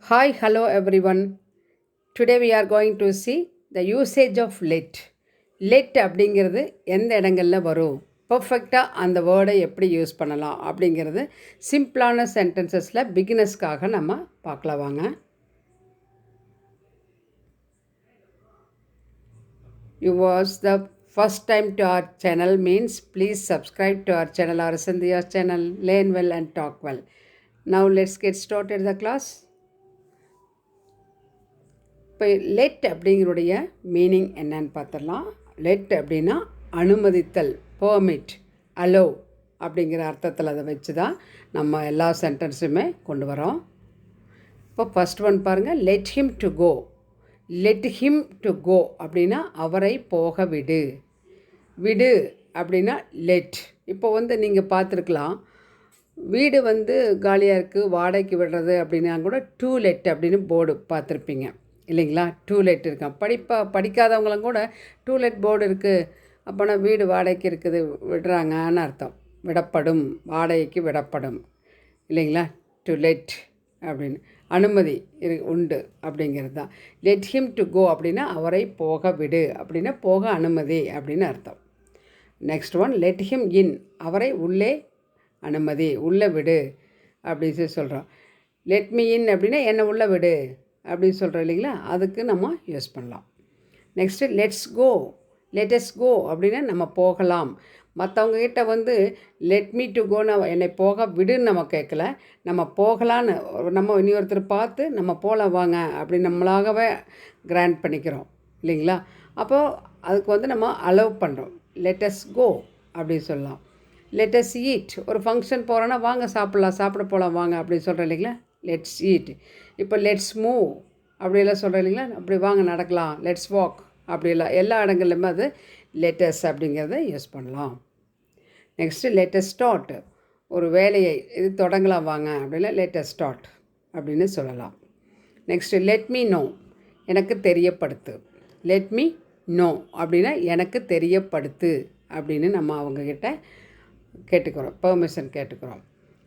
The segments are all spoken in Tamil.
Hi, hello everyone. Today we are going to see the usage of let. Let அப்படிங்கிறது எந்த இடங்களில் வரும், பர்ஃபெக்டாக அந்த வேர்டை எப்படி யூஸ் பண்ணலாம் அப்படிங்கிறது சிம்பிளான சென்டென்சஸில் பிகினர்ஸ்க்காக நம்ம பார்க்கலாம் வாங்க. You was the first time to our channel means please subscribe to our channel or Sandhya's channel, learn well and talk well. Now let's get started the class. இப்போ லெட் அப்படிங்கிறடைய மீனிங் என்னன்னு பார்த்துடலாம். லெட் அப்படின்னா அனுமதித்தல், பெர்மிட், அலோ அப்படிங்கிற அர்த்தத்தில் அதை வச்சு தான் நம்ம எல்லா சென்டென்ஸுமே கொண்டு வரோம். இப்போ ஃபஸ்ட் ஒன் பாருங்கள், let him to go. Let him to go அப்படின்னா அவரை போக விடு. விடு அப்படின்னா லெட். இப்போ நீங்கள் பார்த்துருக்கலாம், வீடு காலியாக இருக்குது, வாடகைக்கு விடுறது அப்படின்னா கூட டூ லெட் அப்படின்னு போர்டு பார்த்துருப்பீங்க இல்லைங்களா? டூ லெட் இருக்கான். படிக்காதவங்களும் கூட டூ லெட் போர்டு இருக்குது அப்போனா வீடு வாடகைக்கு இருக்குது, விடுறாங்கன்னு அர்த்தம். விடப்படும், வாடகைக்கு விடப்படும் இல்லைங்களா? டு லெட் அப்படின்னு அனுமதி உண்டு அப்படிங்கிறது தான். லெட் ஹிம் டு கோ அப்படின்னா அவரை போக விடு அப்படின்னா போக அனுமதி அப்படின்னு அர்த்தம். Next one, let him in, அவரை உள்ளே அனுமதி, உள்ளே விடு அப்படின்னு சொல்கிறோம். லெட் மீ இன் அப்படின்னா என்னை உள்ளே விடு அப்படின்னு சொல்கிறோம் இல்லைங்களா? அதுக்கு நம்ம யூஸ் பண்ணலாம். Next let's go. Let's go அப்படின்னா நம்ம போகலாம். மற்றவங்கக்கிட்ட லெட் மீ டு கோன்னு என்னை போக விடுன்னு நம்ம கேட்கல, நம்ம போகலான்னு நம்ம இன்னொருத்தர் பார்த்து நம்ம போகலாம் வாங்க அப்படின்னு நம்மளாகவே கிராண்ட் பண்ணிக்கிறோம் இல்லைங்களா? அப்போது அதுக்கு நம்ம அலோவ் பண்ணுறோம். லெட்டஸ் கோ அப்படின்னு சொல்லலாம். லெட்டஸ் ஈட், ஒரு ஃபங்க்ஷன் போகிறோன்னா வாங்க சாப்பிட்லாம், சாப்பிட போகலாம் வாங்க அப்படின்னு சொல்கிறோம் இல்லைங்களா? Let's eat. இப்போ லெட்ஸ் மூவ் அப்படியெல்லாம் சொல்கிறோம் இல்லைங்களா? அப்படி வாங்க நடக்கலாம், லெட்ஸ் வாக் அப்படியெல்லாம் எல்லா இடங்கள்லையுமே அது லெட்டஸ் அப்படிங்கிறத யூஸ் பண்ணலாம். நெக்ஸ்ட்டு லெட்டஸ் ஸ்டார்ட், ஒரு வேலையை இது தொடங்கலாம் வாங்க அப்படின்னா லெட்டஸ் ஸ்டார்ட் அப்படின்னு சொல்லலாம். நெக்ஸ்ட்டு லெட் மீ நோ, எனக்கு தெரியப்படுத்து. லெட் மீ நோ அப்படின்னா எனக்கு தெரியப்படுத்து அப்படின்னு நம்ம அவங்கக்கிட்ட கேட்டுக்கிறோம், பெர்மிஷன் கேட்டுக்கிறோம்.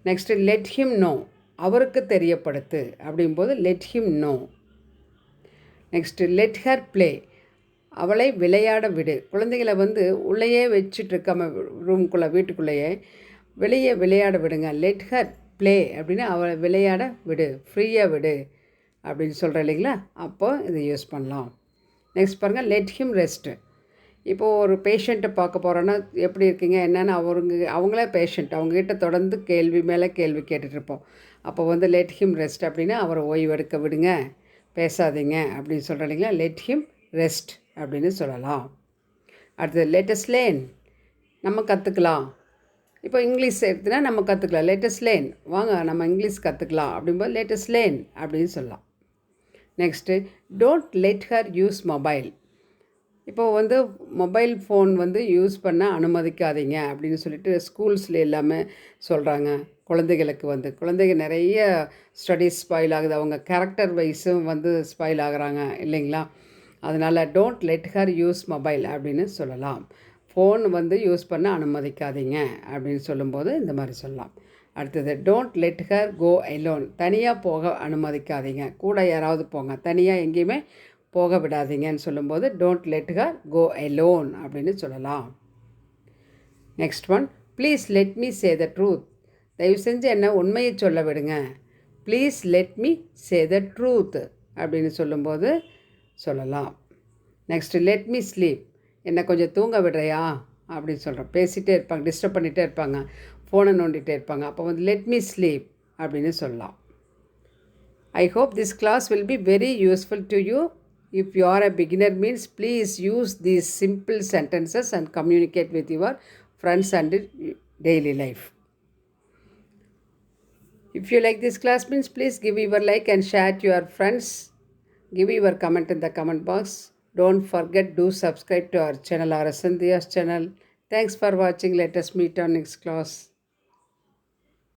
நெக்ஸ்ட்டு லெட் ஹிம் நோ, அவருக்கு தெரியப்படுத்து அப்படிங்கும்போது let him know. Next let her play, அவளை விளையாட விடு. குழந்தைகளை உள்ளேயே வச்சுட்ருக்காம ரூம்குள்ளே, வீட்டுக்குள்ளேயே வெளியே விளையாட விடுங்க. லெட் ஹர் ப்ளே அப்படின்னா அவளை விளையாட விடு, ஃப்ரீயாக விடு அப்படின்னு சொல்கிறேன் இல்லைங்களா? அப்போது இதை யூஸ் பண்ணலாம். நெக்ஸ்ட் பாருங்கள், லெட் ஹிம் ரெஸ்ட்டு. இப்போது ஒரு பேஷண்ட்டை பார்க்க போகிறோன்னா எப்படி இருக்கீங்க என்னென்னு அவங்களே பேஷண்ட், அவங்ககிட்ட தொடர்ந்து கேள்வி மேலே கேள்வி கேட்டுட்ருப்போம். அப்போ லெட் ஹிம் ரெஸ்ட் அப்படின்னா அவரை ஓய்வெடுக்க விடுங்க, பேசாதீங்க அப்படின்னு சொல்கிறோம் இல்லைங்களா? லெட் ஹிம் ரெஸ்ட் அப்படின்னு சொல்லலாம். அடுத்தது லெட்டஸ் லேர்ன், நம்ம கற்றுக்கலாம். இப்போ இங்கிலீஷ் எடுத்துனா நம்ம கற்றுக்கலாம், லெட்டஸ் லேர்ன், வாங்க நம்ம இங்கிலீஷ் கற்றுக்கலாம் அப்படிங்கும்போது லெட்டஸ் லேர்ன் அப்படின்னு சொல்லலாம். Next don't let her use mobile. இப்போது மொபைல் ஃபோன் யூஸ் பண்ண அனுமதிக்காதீங்க அப்படின்னு சொல்லிட்டு ஸ்கூல்ஸில் எல்லாமே சொல்கிறாங்க. குழந்தைகளுக்கு குழந்தைங்க நிறைய ஸ்டடீஸ் ஸ்பாயில் ஆகுது, அவங்க கேரக்டர் வைஸும் ஸ்பாயில் ஆகுறாங்க இல்லைங்களா? அதனால் don't let her use mobile அப்படின்னு சொல்லலாம். ஃபோன் யூஸ் பண்ண அனுமதிக்காதீங்க அப்படின்னு சொல்லும்போது இந்த மாதிரி சொல்லலாம். அடுத்தது don't let her go alone, தனியாக போக அனுமதிக்காதீங்க, கூட யாராவது போங்க, தனியாக எங்கேயுமே போக விடாதீங்கன்னு சொல்லும்போது don't let her go alone அப்படின்னு சொல்லலாம். Next one, please let me say the truth, தயவு செஞ்சு என்ன உண்மையை சொல்ல விடுங்க. Please let me say the truth அப்படின்னு சொல்லும்போது சொல்லலாம். நெக்ஸ்ட்டு லெட் மீ ஸ்லீப், என்னை கொஞ்சம் தூங்க விடுறையா அப்படின்னு சொல்கிறோம். பேசிகிட்டே இருப்பாங்க, டிஸ்டர்ப் பண்ணிகிட்டே இருப்பாங்க, ஃபோனை நோண்டிகிட்டே இருப்பாங்க, அப்போ லெட் மீ ஸ்லீப் அப்படின்னு சொல்லலாம். I hope this class will be very useful to you. If you are a beginner means please use these simple sentences and communicate with your friends and daily life. If you like this class means please give your like and share to your friends. Give your comment in the comment box. Don't forget to subscribe to our channel or Sandhya's channel. Thanks for watching. Let us meet on next class.